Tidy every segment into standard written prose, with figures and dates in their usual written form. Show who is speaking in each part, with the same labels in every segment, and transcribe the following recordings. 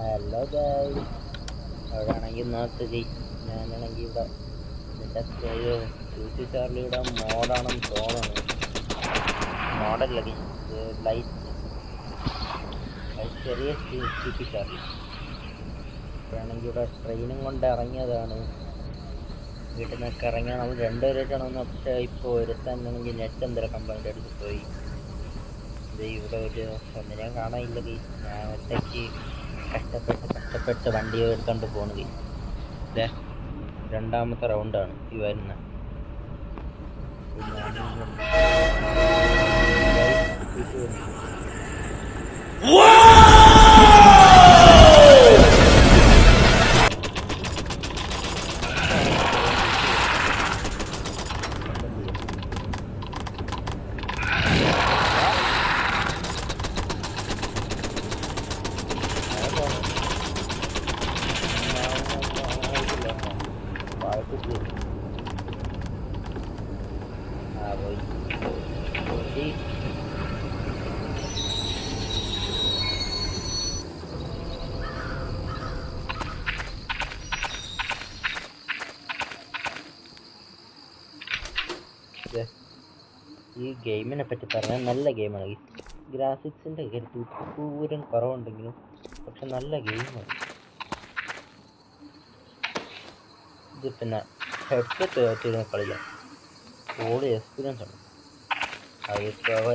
Speaker 1: Hello guys, അവിടെയാണെങ്കിൽ നോക്ക് guys, ഞാനാണെങ്കിൽ ഇവിടെ എൻ്റെ ചൂച്ചു ചാർലിയുടെ മോഡാണെന്ന് തോന്നുന്നു. മോഡല്ല ഗൈസ്, ലൈറ്റ് ചെറിയ ചൂച്ചു ചാർലി. ഇപ്പോഴാണെങ്കിൽ ഇവിടെ ട്രെയിനും കൊണ്ട് ഇറങ്ങിയതാണ്. വീട്ടിൽ നിന്നൊക്കെ ഇറങ്ങിയാൽ നമ്മൾ രണ്ടുപേരായിട്ടാണ് വന്നത്. പക്ഷേ ഇപ്പോൾ ഒരുത്താനാണെങ്കിൽ നെറ്റ് എന്തെങ്കിലും കംപ്ലൈൻ്റ് അടിച്ച് പോയി. ഇത് ഇവിടെ ഒരു ഒന്നിനെയും കാണാനില്ല ഗൈസ്. ഞാൻ ഒറ്റയ്ക്ക് കഷ്ടപ്പെട്ട് വണ്ടി എടുത്തോണ്ട് പോണു ഗൈസ്. ഇതേ രണ്ടാമത്തെ റൗണ്ടാണ് ഈ വരുന്നത്. ഈ ഗെയിമിനെ പറ്റി പറഞ്ഞാൽ നല്ല ഗെയിമാണ്. ഈ ഗ്രാഫിക്സിൻ്റെ ഒക്കെ ദൂരം കുറവുണ്ടെങ്കിലും പക്ഷെ നല്ല ഗെയിമാണ്. ഇത് പിന്നെ ഹെഡ്സെറ്റ് വെച്ചിരുന്ന് കളിക്കാം. ഓടി എക്സ്പീരിയൻസ് ഉണ്ട്. അതിപ്പോൾ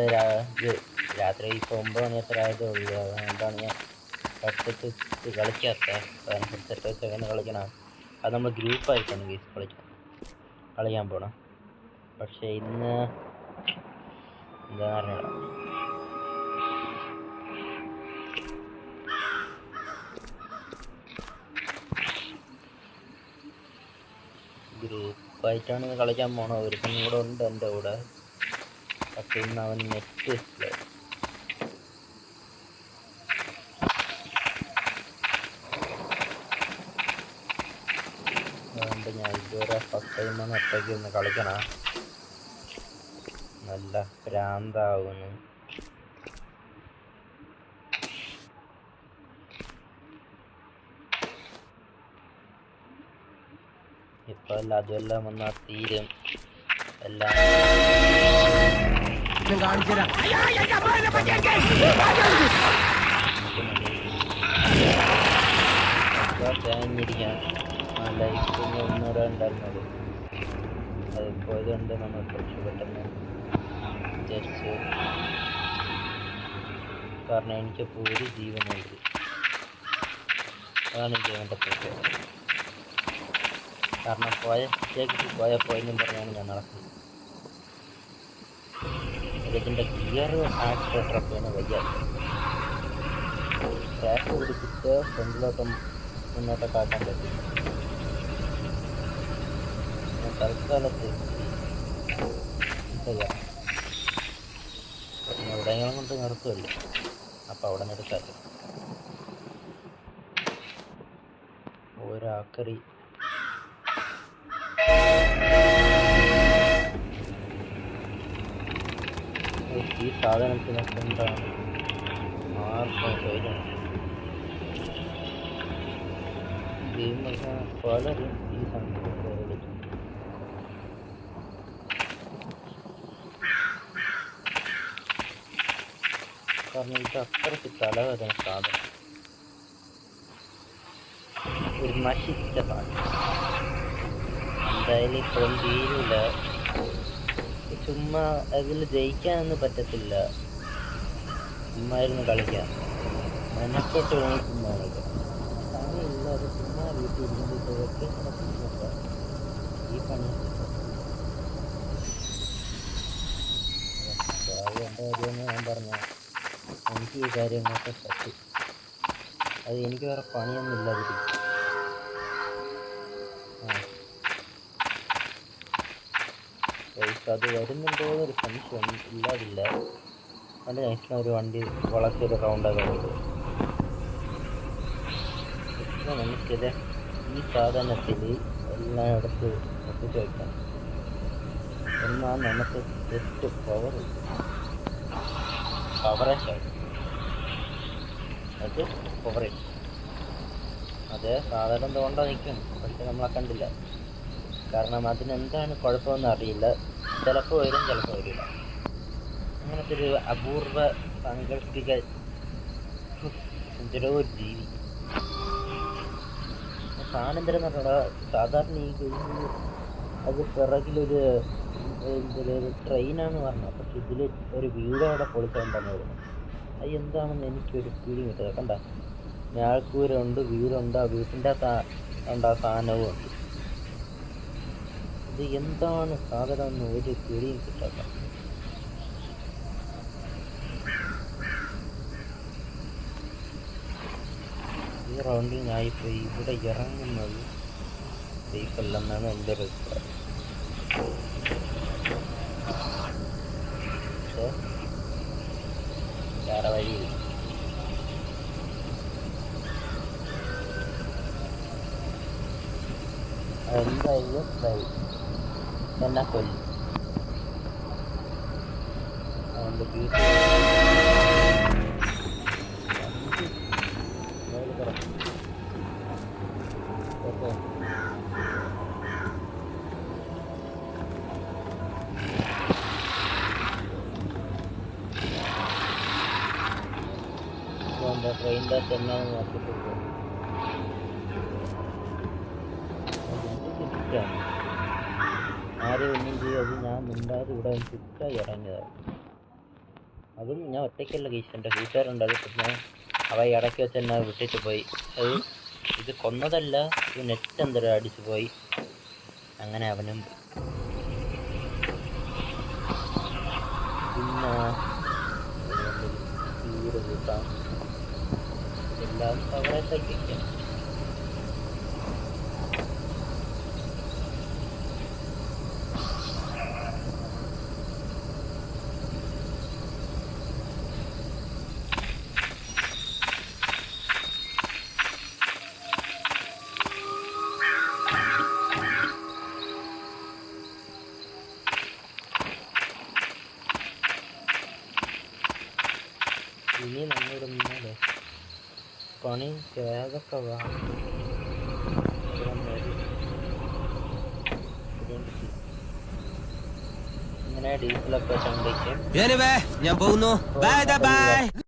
Speaker 1: രാത്രി ഇപ്പോൾ 9 മണി എത്ര ആയതേ ഉള്ളൂ. അതുകൊണ്ടാണ് ഞാൻ ഹെഡ്സെറ്റ് കളിക്കാത്തത്. ഹെഡ്സെറ്റ് വെച്ച് എങ്ങനെ കളിക്കണം, അത് നമ്മൾ ഗ്രൂപ്പായിട്ടാണ് ഗെയിംസ് കളിക്കാൻ പോകണം. പക്ഷേ ഇന്ന് എന്താ പറയുക, ഗ്രൂപ്പായിട്ടാണ് ഇന്ന് കളിക്കാൻ പോകണം. ഒരുത്തനും കൂടെ ഉണ്ട് എൻ്റെ കൂടെ. പക്ഷേ ഇന്ന് അവൻ നെറ്റ് ഇല്ല. അതുകൊണ്ട് ഞാൻ ഇതുവരെ ഫസ്റ്റ് ടൈമാണ് ഒറ്റയ്ക്ക് ഒന്ന് കളിക്കണം. നല്ല ഭ്രാന്താവുന്നു. ഇപ്പൊ അതുമെല്ലാം വന്നാൽ തീരും എല്ലാം. തേഞ്ഞിരിക്കാൻ ലൈഫ് ഒന്നൂടെ ഉണ്ടായിരുന്നത്. അതിപ്പോൾ ഇതുകൊണ്ട് നമ്മൾ കുറച്ച് പെട്ടെന്ന് ജസ്റ്റ്, കാരണം എനിക്കിപ്പോൾ ഒരു ജീവനുണ്ട്. അതാണ് എനിക്ക് വേണ്ട പ്രത്യേകത. കാരണം പോയ പോയെന്നും പറഞ്ഞാണ് ഞാൻ നടക്കുന്നത്. ഇതിൻ്റെ ഗിയർ ആക്സിലേറ്ററൊക്കെയാണ് വയ്യാതെ. ക്രാഷ് പിടിച്ചിട്ട് ഫ്രണ്ടിലോട്ടും മുന്നോട്ടൊക്കെ ആക്കാൻ പറ്റും. തൽക്കാലത്ത് ചെയ്യാം. എവിടെയെങ്കിലും കൊണ്ട് നിർത്തുമല്ലോ, അപ്പോൾ അവിടെ നിർത്താമല്ലോ. ഒരാക്കറി ഈ സാധനത്തിനൊക്കെ എന്താണ് ആർക്കും ശൈലം. ഗെയിമൊക്കെ പലരും ഈ സാധനത്തിൽ കളിക്കും. കാരണം ഇത് അത്രയ്ക്ക് തലവേദന സാധനം, ഒരു നശിച്ച സാധനം. എന്തായാലും ഇപ്പോഴും തീരില്ല. ചുമ്മാ അതിൽ ജയിക്കാനൊന്നും പറ്റത്തില്ല. ചുമ്മാ ഇരുന്ന് കളിക്കാം, മെനക്കെട്ട് വേണം ചുമ്മാ കളിക്കാം. സമയമില്ലാതെ ചുമ്മാ വീട്ടിൽ ഇരുന്നിട്ടൊക്കെ നടക്കുന്നുണ്ട് ഈ പണി. എൻ്റെ കാര്യമെന്ന് ഞാൻ പറഞ്ഞ എനിക്ക് ഈ കാര്യങ്ങളൊക്കെ പറ്റും. അത് എനിക്ക് വേറെ പണിയൊന്നും ഇല്ലാതിരിക്കും. അത് വരുന്നുണ്ടോ ഒരു സംശയം ഇല്ലാതില്ല. നല്ല നൈസിന് ഒരു വണ്ടി വളച്ചൊരു റൗണ്ടൊക്കെ കിട്ടും. ഇപ്പം നമുക്കിത് ഈ സാധനത്തിൽ എല്ലാം എടുത്ത് ഒട്ടിച്ച് വയ്ക്കാം. എന്നാൽ നമുക്ക് ജസ്റ്റ് കവറേജ് ആയി അത് കവറേജ് അത് സാധാരണ തോണ്ട നിൽക്കും, പക്ഷെ നമ്മളെ കണ്ടില്ല. കാരണം അതിനെന്താണ് കുഴപ്പമെന്ന് അറിയില്ല. ചിലപ്പോൾ വരും, ചിലപ്പോൾ വരില്ല. അങ്ങനത്തെ ഒരു അപൂർവ സാങ്കല്പിക എന്തൊരു ജീവി. സാധനം എന്ന് പറഞ്ഞാൽ സാധാരണ ഈ ഗെയിമിൽ അത് പിറകിലൊരു എന്തൊരു ട്രെയിനാന്ന് പറഞ്ഞു, പക്ഷെ ഇതിൽ ഒരു വീടവിടെ പൊളിച്ചുകൊണ്ടാണ് വരുന്നത്. അത് എന്താണെന്ന് എനിക്കൊരു പിടി കിട്ടുക. കണ്ട, ഞാൾക്കൂരുണ്ട്, വീടുണ്ട്, ആ വീട്ടിൻ്റെ ഉണ്ട്, ആ സാധനവും ഉണ്ട്. ഇത് എന്താണ് സാധനം എന്ന് ഒരു പിടിയും കിട്ടാത്ത. ഈ റൗണ്ടിൽ ഞാനിപ്പോൾ ഇവിടെ ഇറങ്ങുന്നത് സേഫ് അല്ലെന്നാണ് എൻ്റെ ഒരു അഭിപ്രായം. പക്ഷേ വേറെ വഴിയില്ല. എന്തായാലും എന്നെ കൊല്ലും. അതുകൊണ്ട് വീട്ടിൽ ഓക്കെ. എന്താ ട്രെയിനിൻ്റെ അകത്ത് എന്നാന്ന് നോക്കിയിട്ട് പോകും. അതിൻ്റെ ചുറ്റാണ് ആരും ഒന്നും ചെയ്യും. അത് ഞാൻ മിണ്ടാതെ ഇവിടെ ചുറ്റായി ഇറങ്ങിയതാണ്. അതും ഞാൻ ഒറ്റയ്ക്കല്ല കേസ്, എൻ്റെ കൂട്ടുകാരുണ്ട്. അത് പിന്നെ അവ ഇടയ്ക്ക് വെച്ച് എന്നെ വിട്ടിട്ട് പോയി. അത് ഇത് കൊന്നതല്ല, ഇത് നെറ്റ് എന്തോ അടിച്ചു പോയി. അങ്ങനെ അവനും പോയി. പിന്നെ വീട് കൂട്ടാം, എല്ലാം കവറേജാക്കി വയ്ക്കാം. ഇനി നമ്മളിവിടെ നിന്നാലേ പണി ഏതൊക്കെ വേണം. ഇങ്ങനെ ഡീസലൊക്കെ സംഭവിക്കും.
Speaker 2: ഞാൻ പോകുന്നു. Bye bye.